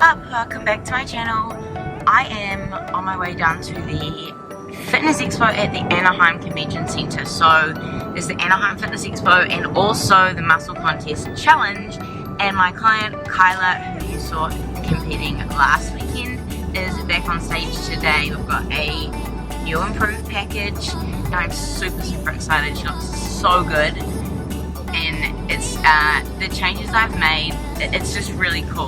up? Welcome back to my channel. I am on my way down to the Fitness Expo at the Anaheim Convention Center. So there's the Anaheim Fitness Expo and also the Muscle Contest Challenge, and my client KYLA, who you saw competing last weekend, is back on stage today. We've got a new improved package and I'm super excited. She looks so good, and it's the changes I've made, it's just really cool,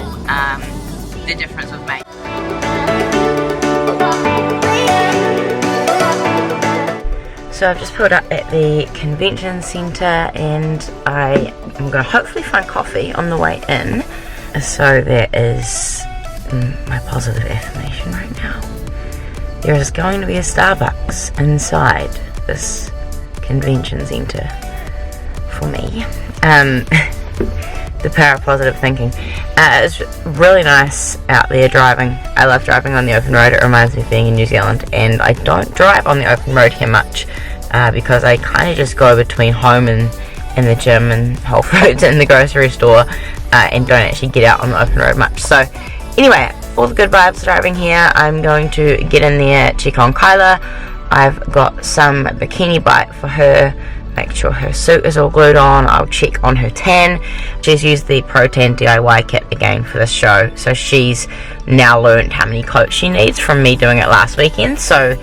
the difference we've made. So I've just pulled up at the convention center and I am going to hopefully find coffee on the way in. So there is my positive affirmation right now. There is going to be a Starbucks inside this convention center for me. The power of positive thinking. It's really nice out there driving. I love driving on the open road. It reminds me of being in New Zealand, and I don't drive on the open road here much because I kind of just go between home and the gym and Whole Foods and the grocery store and don't actually get out on the open road much. So anyway, all the good vibes driving here. I'm going to get in there, check on KYLA. I've got some bikini bite for her, make sure her suit is all glued on. I'll check on her tan. She's used the Pro Tan DIY kit again for this show, so she's now learned how many coats she needs from me doing it last weekend, so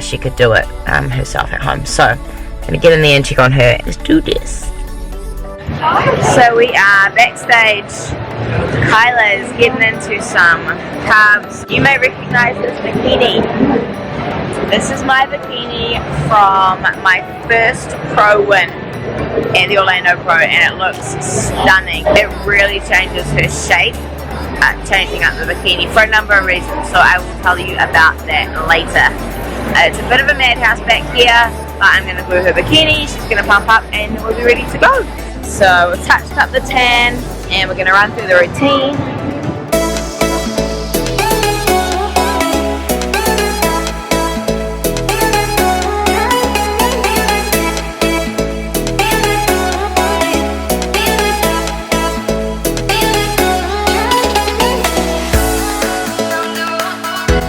she could do it herself at home. So I'm gonna get in there and check on her. Let's do this. So we are backstage. KYLA is getting into some carbs. You may recognize this bikini. This is my bikini from my first pro win at the Orlando Pro, and it looks stunning. It really changes her shape, changing up the bikini for a number of reasons, so I will tell you about that later. It's a bit of a madhouse back here, but I'm going to glue her bikini, she's going to pump up, and we'll be ready to go. So we've touched up the tan, and we're going to run through the routine.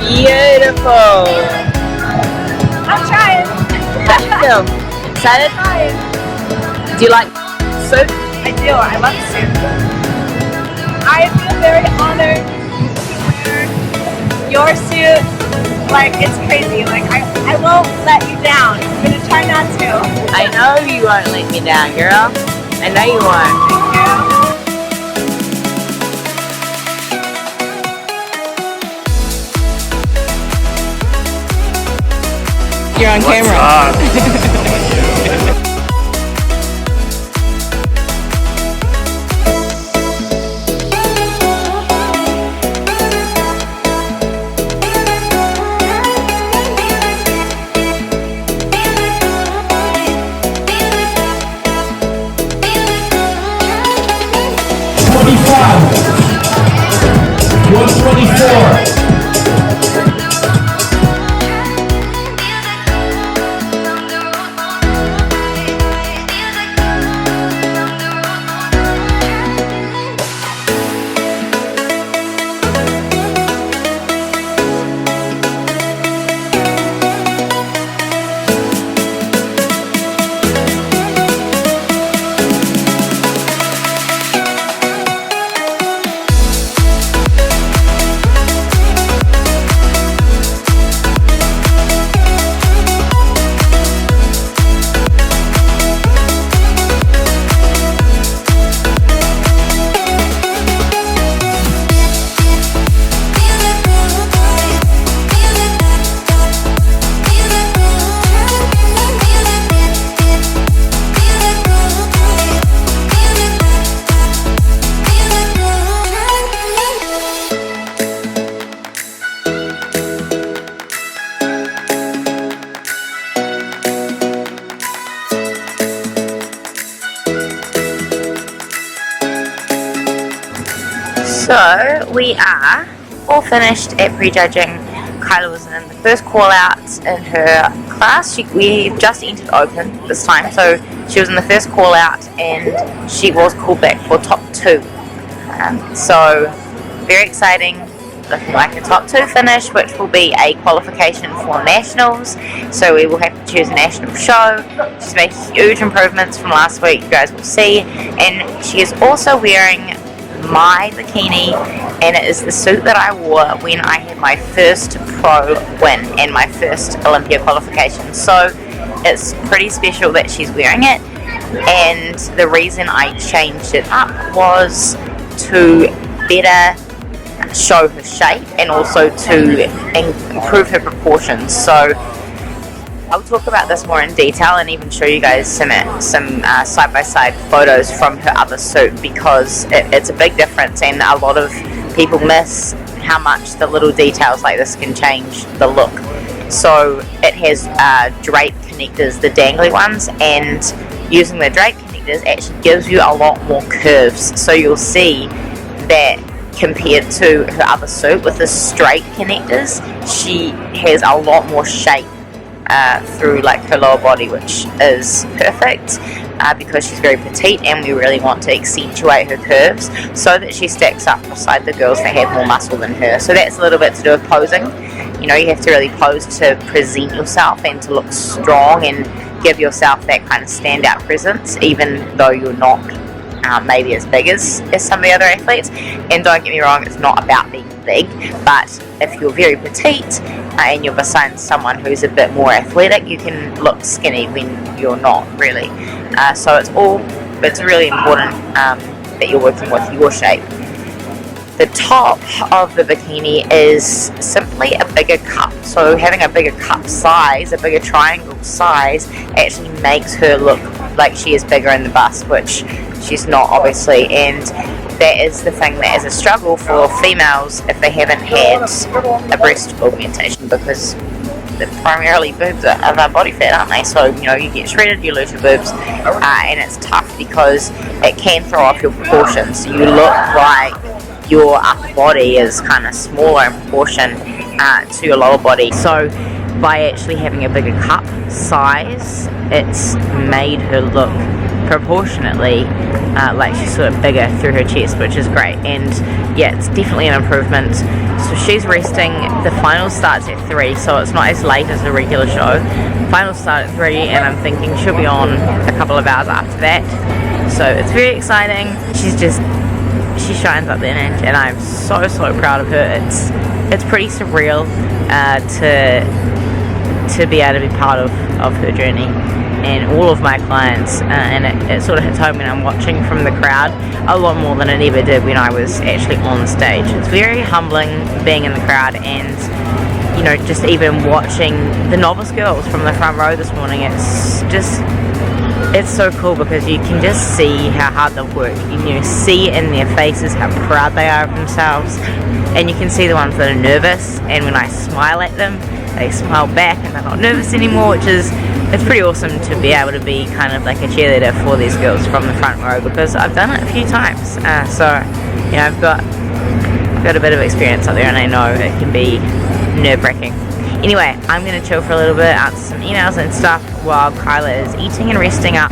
Beautiful! I'm trying! How do you feel? Excited? Do you like suit? I do. I love the suit. I feel very honored to wear your suit. Like, it's crazy. Like, I won't let you down. I'm going to try not to. I know you won't let me down, girl. I know you won't. Thank you. You're on camera. So we are all finished at prejudging. KYLA was in the first call out in her class. We've just entered open this time, so she was in the first call out and she was called back for top 2. So very exciting. Looking like a top 2 finish, which will be a qualification for nationals, so we will have to choose a national show. She's made huge improvements from last week, you guys will see, and she is also wearing my bikini, and it is the suit that I wore when I had my first pro win and my first Olympia qualification, so it's pretty special that she's wearing it. And the reason I changed it up was to better show her shape and also to improve her proportions. So I'll talk about this more in detail and even show you guys some side-by-side photos from her other suit, because it's a big difference and a lot of people miss how much the little details like this can change the look. So it has drape connectors, the dangly ones, and using the drape connectors actually gives you a lot more curves. So you'll see that compared to her other suit with the straight connectors, she has a lot more shape through like her lower body, which is perfect because she's very petite and we really want to accentuate her curves so that she stacks up beside the girls that have more muscle than her. So that's a little bit to do with posing. You know, you have to really pose to present yourself and to look strong and give yourself that kind of standout presence, even though you're not maybe as big as some of the other athletes. And don't get me wrong, it's not about being big, but if you're very petite and you're beside someone who's a bit more athletic, you can look skinny when you're not really. So it's really important that you're working with your shape. The top of the bikini is simply a bigger cup. So having a bigger cup size, a bigger triangle size, actually makes her look like she is bigger in the bust, which she's not obviously, and that is the thing that is a struggle for females if they haven't had a breast augmentation, because they're primarily boobs are our body fat, aren't they? So, you know, you get shredded, you lose your boobs, and it's tough because it can throw off your proportions. You look like your upper body is kind of smaller in proportion to your lower body. So by actually having a bigger cup size, it's made her look proportionately like she's sort of bigger through her chest, which is great. And yeah, it's definitely an improvement. So she's resting. The final starts at 3, so it's not as late as a regular show. Final start at 3, and I'm thinking she'll be on a couple of hours after that. So it's very exciting. She shines up there, and I'm so proud of her. It's pretty surreal to be able to be part of her journey and all of my clients, and it sort of hits home when I'm watching from the crowd a lot more than it ever did when I was actually on stage. It's very humbling being in the crowd, and you know, just even watching the novice girls from the front row this morning, it's so cool because you can just see how hard they've worked. You see in their faces how proud they are of themselves, and you can see the ones that are nervous, and when I smile at them, they smile back and they're not nervous anymore, it's pretty awesome to be able to be kind of like a cheerleader for these girls from the front row, because I've done it a few times. So you know, I've got a bit of experience up there, and I know it can be nerve-wracking. Anyway, I'm going to chill for a little bit, answer some emails and stuff while KYLA is eating and resting up.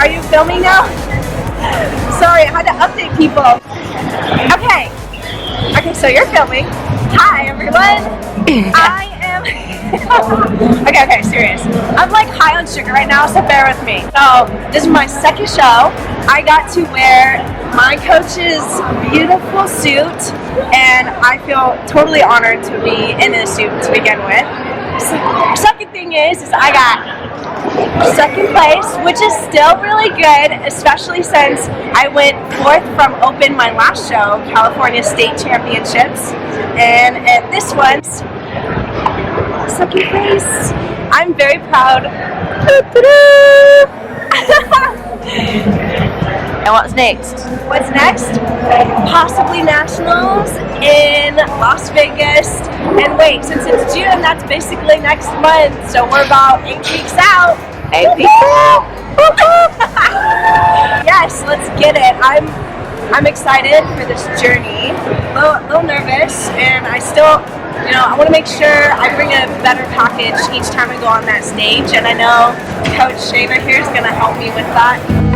Are you filming now? Sorry, I had to update people. Okay, I So you're filming. Hi everyone. I am okay, serious. I'm like high on sugar right now, so bear with me. So this is my second show. I got to wear my coach's beautiful suit, and I feel totally honored to be in this suit to begin with. Second thing is I got second place, which is still really good, especially since I went fourth from Open my last show, California State Championships, and at this one's second place. I'm very proud. And what's next? What's next? Possibly nationals in Las Vegas. And wait, since it's June, that's basically next month. So we're about 8 weeks out. 8 weeks out. Yes, let's get it. I'm excited for this journey. A little nervous, and I still, I want to make sure I bring a better package each time I go on that stage. And I know Coach Sheena here is going to help me with that.